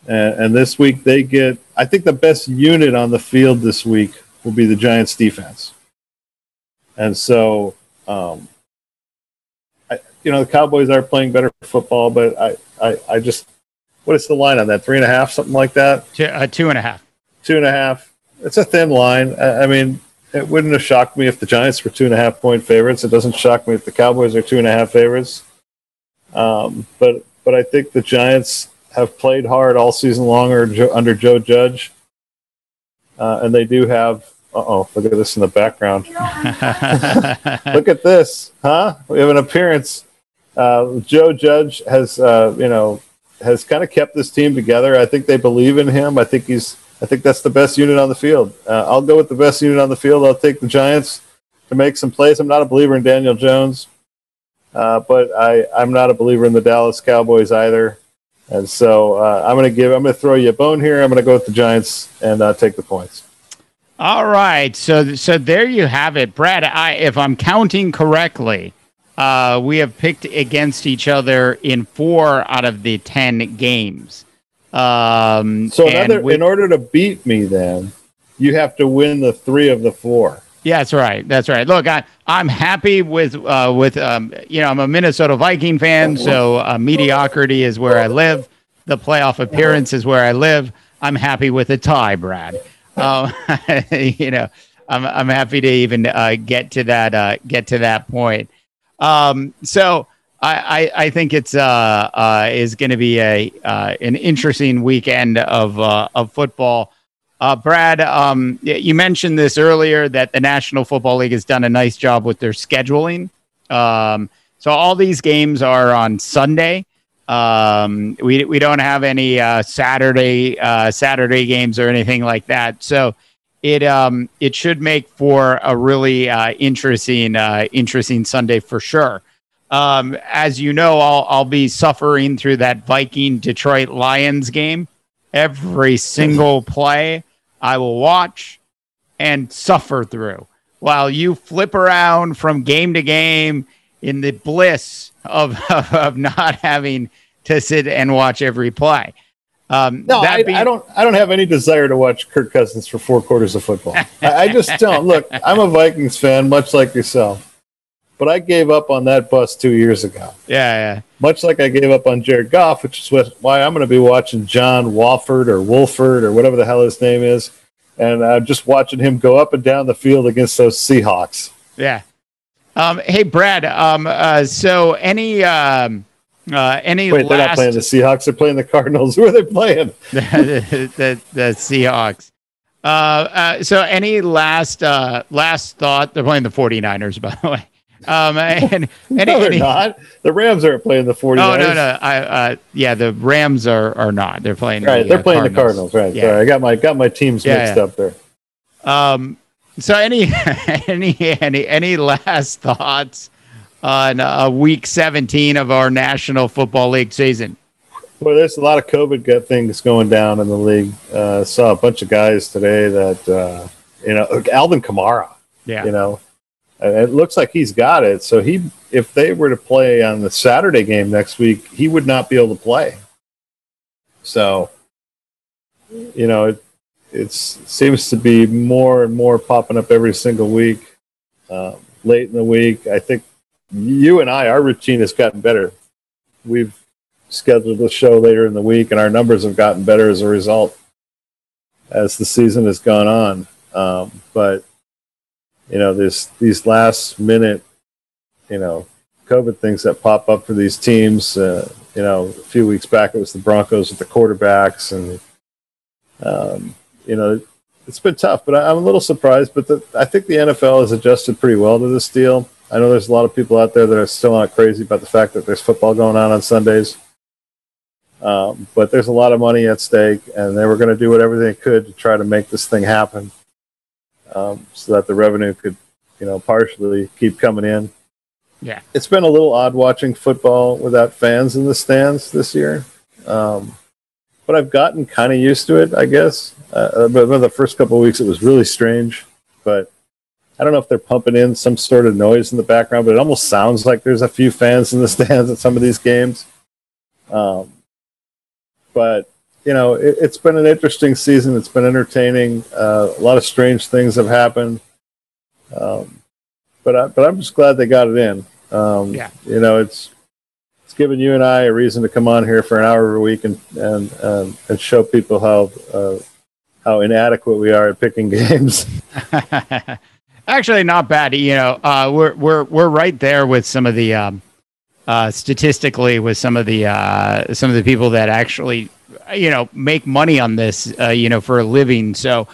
And this week they get, I think the best unit on the field this week will be the Giants defense. And so, the Cowboys are playing better football, but I just, what is the line on that? 3.5, something like that? 2.5. 2.5. It's a thin line. I mean, it wouldn't have shocked me if the Giants were 2.5-point favorites. It doesn't shock me if the Cowboys are 2.5 favorites. But I think the Giants have played hard all season long under Joe Judge. And they do have, look at this in the background. Look at this, huh? We have an appearance. Joe Judge has kind of kept this team together. I think they believe in him. I think that's the best unit on the field. I'll go with the best unit on the field. I'll take the Giants to make some plays. I'm not a believer in Daniel Jones, but I'm not a believer in the Dallas Cowboys either. And so I'm going to throw you a bone here. I'm going to go with the Giants and take the points. All right. So there you have it, Brad. If I'm counting correctly, we have picked against each other in 4 out of the 10 games. In order to beat me, then you have to win the 3 of the 4. Yeah, that's right. Look, I'm happy with I'm a Minnesota Viking fan, so mediocrity is where I live. The playoff appearance is where I live. I'm happy with a tie, Brad. I'm happy to even get to that point. So I think it's is going to be an interesting weekend of football. Brad, you mentioned this earlier that the National Football League has done a nice job with their scheduling. So all these games are on Sunday. We don't have any Saturday games or anything like that. So it should make for a really interesting Sunday for sure. As you know, I'll be suffering through that Viking Detroit Lions game. Every single play I will watch and suffer through while you flip around from game to game in the bliss of not having to sit and watch every play. I don't have any desire to watch Kirk Cousins for 4 quarters of football. I just don't. Look, I'm a Vikings fan, much like yourself. But I gave up on that bus 2 years ago. Yeah. Much like I gave up on Jared Goff, which is why I'm going to be watching John Wolford or whatever the hell his name is. And I'm just watching him go up and down the field against those Seahawks. Yeah. Hey, Brad. So any Wait, they're not playing the Seahawks. They're playing the Cardinals. Who are they playing? the Seahawks. So any last thought? They're playing the 49ers, by the way. And no, they're not. The Rams aren't playing the 49ers. Oh, no. Yeah, the Rams are not. They're playing they're playing the Cardinals. Right. Yeah. Sorry, I got my teams mixed up there. So any last thoughts on week 17 of our National Football League season? Well, there's a lot of COVID things going down in the league. Saw a bunch of guys today that Alvin Kamara. Yeah. It looks like he's got it. So if they were to play on the Saturday game next week, he would not be able to play. So, it seems to be more and more popping up every single week. Late in the week, I think you and our routine has gotten better. We've scheduled a show later in the week, and our numbers have gotten better as a result as the season has gone on. But these last minute, COVID things that pop up for these teams. A few weeks back it was the Broncos with the quarterbacks, and it's been tough. But I'm a little surprised. But I think the NFL has adjusted pretty well to this deal. I know there's a lot of people out there that are still not crazy about the fact that there's football going on Sundays. But there's a lot of money at stake, and they were going to do whatever they could to try to make this thing happen. So that the revenue could, partially keep coming in. Yeah. It's been a little odd watching football without fans in the stands this year. But I've gotten kind of used to it, I guess. But the first couple of weeks, it was really strange. But I don't know if they're pumping in some sort of noise in the background, but it almost sounds like there's a few fans in the stands at some of these games. But it's been an interesting season. It's been entertaining. A lot of strange things have happened. But I'm just glad they got it in. It's given you and I a reason to come on here for an hour a week and show people how inadequate we are at picking games. Actually, not bad. We're right there with some of the statistically with some of the people that actually make money on this for a living. So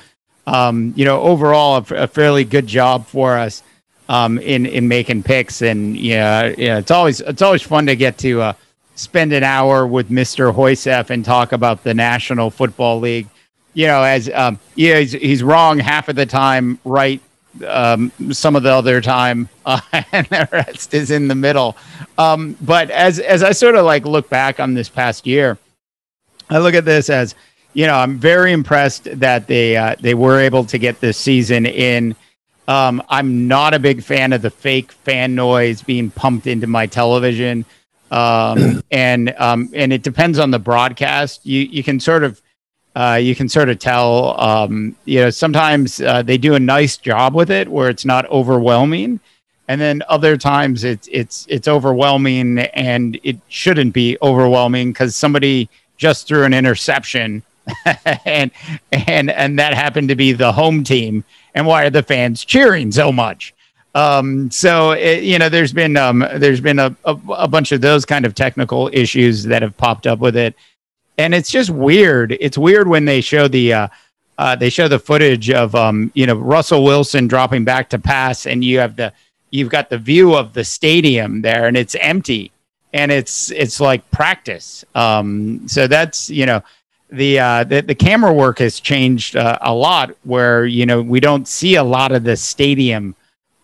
overall a fairly good job for us in making picks. And it's always fun to get to spend an hour with Mr. Hoiseth and talk about the National Football League. He's wrong half of the time, right some of the other time, and the rest is in the middle. But as I sort of look back on this past year, I look at this as, I'm very impressed that they were able to get this season in. I'm not a big fan of the fake fan noise being pumped into my television. And it depends on the broadcast. You can sort of tell, sometimes they do a nice job with it where it's not overwhelming. And then other times it's overwhelming, and it shouldn't be overwhelming because somebody just threw an interception and that happened to be the home team. And why are the fans cheering so much? So there's been a bunch of those kind of technical issues that have popped up with it. And it's just weird. It's weird when they show the footage of Russell Wilson dropping back to pass, and you've got the view of the stadium there, and it's empty, and it's like practice. So that's the camera work has changed a lot, where we don't see a lot of the stadium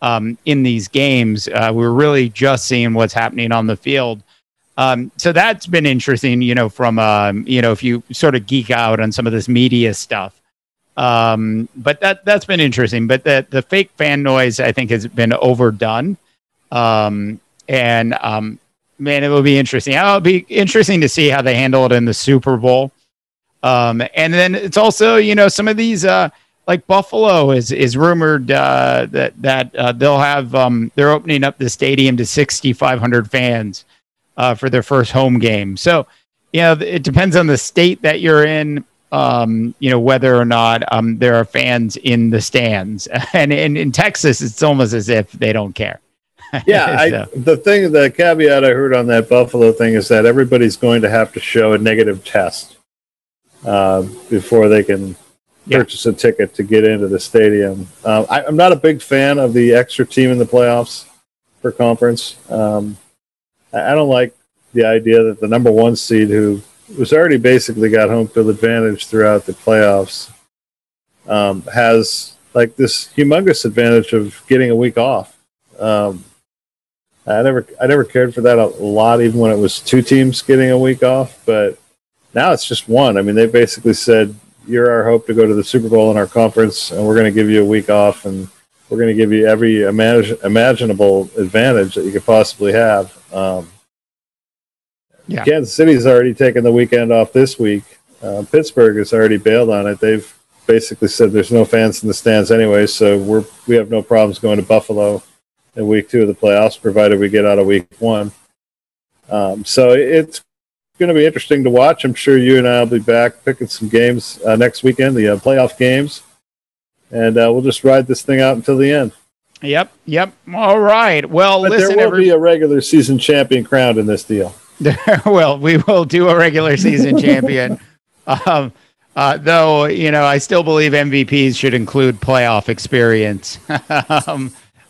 in these games. We're really just seeing what's happening on the field. So that's been interesting, from, if you sort of geek out on some of this media stuff. But that's been interesting. But the fake fan noise, I think, has been overdone. Man, it will be interesting. It'll be interesting to see how they handle it in the Super Bowl. And then it's also, some of these like Buffalo is rumored that they'll have they're opening up the stadium to 6,500 fans for their first home game. So, it depends on the state that you're in. Whether or not there are fans in the stands, and in Texas, it's almost as if they don't care. Yeah, the caveat I heard on that Buffalo thing is that everybody's going to have to show a negative test before they can purchase a ticket to get into the stadium. I'm not a big fan of the extra team in the playoffs for conference. I don't like the idea that the number one seed, who was already basically got home field advantage throughout the playoffs, has like this humongous advantage of getting a week off. I never cared for that a lot, even when it was two teams getting a week off. But now it's just one. I mean, they basically said, "You're our hope to go to the Super Bowl in our conference, and we're going to give you a week off, and we're going to give you every imaginable advantage that you could possibly have." Kansas City's already taken the weekend off this week. Pittsburgh has already bailed on it. They've basically said there's no fans in the stands anyway, so we have no problems going to Buffalo in week 2 of the playoffs, provided we get out of week 1. So it's going to be interesting to watch. I'm sure you and I will be back picking some games next weekend, the playoff games, and we'll just ride this thing out until the end. Yep. All right. Well, but listen, there will be a regular season champion crowned in this deal. Well, we will do a regular season champion. Though, I still believe MVPs should include playoff experience.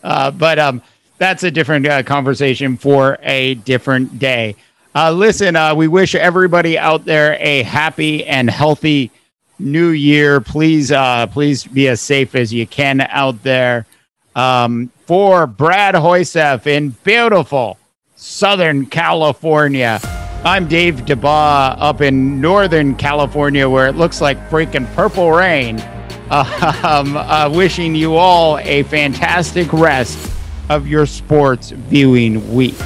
But that's a different conversation for a different day. Listen, we wish everybody out there a happy and healthy new year. Please be as safe as you can out there. For Brad Hoiseth in beautiful Southern California, I'm Dave Dabbah up in Northern California, where it looks like freaking purple rain. Wishing you all a fantastic rest of your sports viewing week.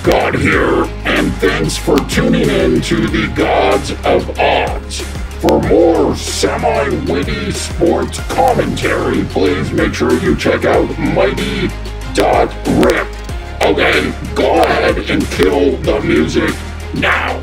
God here, and thanks for tuning in to the Gods of Odds. For more semi-witty sports commentary, please make sure you check out Mighty.Rip. Okay, go ahead and kill the music now.